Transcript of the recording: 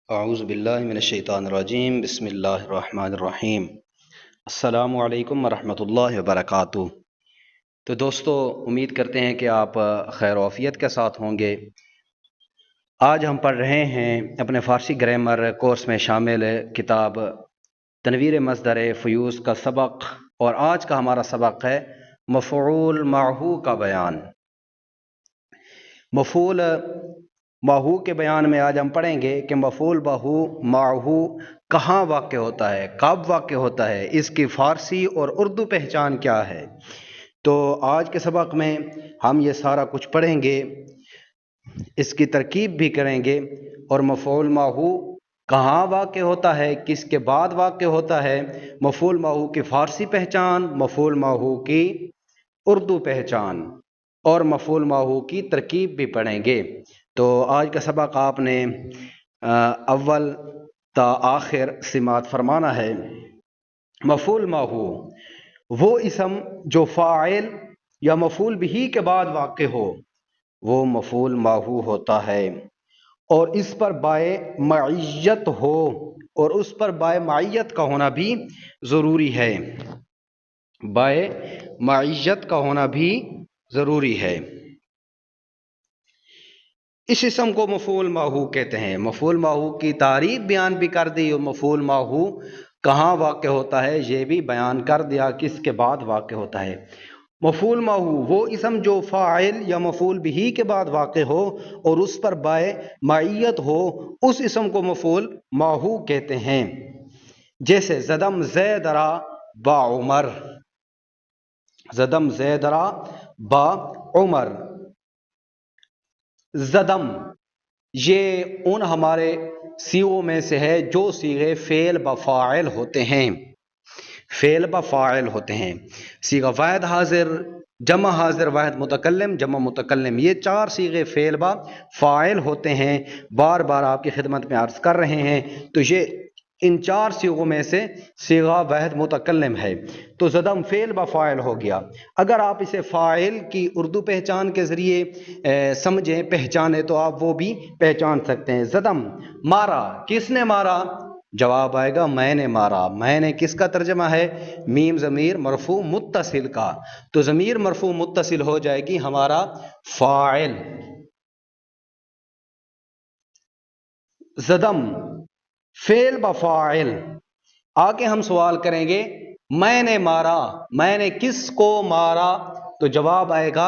اعوذ باللہ من الشیطان الرجیم، بسم اللہ الرحمن الرحیم۔ السلام علیکم ورحمۃ اللہ وبرکاتہ۔ تو دوستو، امید کرتے ہیں کہ آپ خیر و عافیت کے ساتھ ہوں گے۔ آج ہم پڑھ رہے ہیں اپنے فارسی گرامر کورس میں شامل کتاب تنویر مصدر فیوز کا سبق، اور آج کا ہمارا سبق ہے مفعول معہو کا بیان۔ مفعول معہو کے بیان میں آج ہم پڑھیں گے کہ مفعول معہو کہاں واقع ہوتا ہے، کب واقع ہوتا ہے، اس کی فارسی اور اردو پہچان کیا ہے۔ تو آج کے سبق میں ہم یہ سارا کچھ پڑھیں گے، اس کی ترکیب بھی کریں گے، اور مفعول معہو کہاں واقع ہوتا ہے، کس کے بعد واقع ہوتا ہے، مفعول معہو کی فارسی پہچان، مفعول معہو کی اردو پہچان، اور مفعول معہو کی ترکیب بھی پڑھیں گے۔ تو آج کا سبق آپ نے اول تا آخر سماعت فرمانا ہے۔ مفعول معہو وہ اسم جو فاعل یا مفعول بھی کے بعد واقع ہو، وہ مفعول معہو ہوتا ہے، اور اس پر بائے معیت ہو، اور اس پر بائے معیت کا ہونا بھی ضروری ہے۔ بائے معیت کا ہونا بھی ضروری ہے۔ اس اسم کو مفعول معہو کہتے ہیں۔ مفعول معہو کی تعریف بیان بھی کر دی، اور مفعول معہو کہاں واقع ہوتا ہے یہ بھی بیان کر دیا، کس کے بعد واقع ہوتا ہے۔ مفعول معہو وہ اسم جو فاعل یا مفعول بھی کے بعد واقع ہو اور اس پر بائے معیت ہو، اس اسم کو مفعول معہو کہتے ہیں۔ جیسے زدم زید را با عمر، زدم زید را با عمر۔ زدم یہ ان ہمارے صیغوں میں سے ہے جو صیغے فعل بفاعل ہوتے ہیں، فعل بفاعل ہوتے ہیں۔ صیغہ واحد حاضر، جمع حاضر واحد متکلم، جمع متکلم، یہ چار صیغے فعل بفاعل ہوتے ہیں۔ بار بار آپ کی خدمت میں عرض کر رہے ہیں، تو یہ ان چار صیغوں میں سے صیغہ واحد متکلم ہے۔ تو زدم فعل بفاعل ہو گیا۔ اگر آپ اسے فاعل کی اردو پہچان کے ذریعے سمجھیں، پہچانیں، تو آپ وہ بھی پہچان سکتے ہیں۔ زدم مارا، کس نے مارا؟ جواب آئے گا میں نے مارا۔ میں نے کس کا ترجمہ ہے؟ میم ضمیر مرفوع متصل کا، تو ضمیر مرفوع متصل ہو جائے گی ہمارا فاعل۔ زدم فعل بفاعل۔ آگے ہم سوال کریں گے میں نے مارا، میں نے کس کو مارا؟ تو جواب آئے گا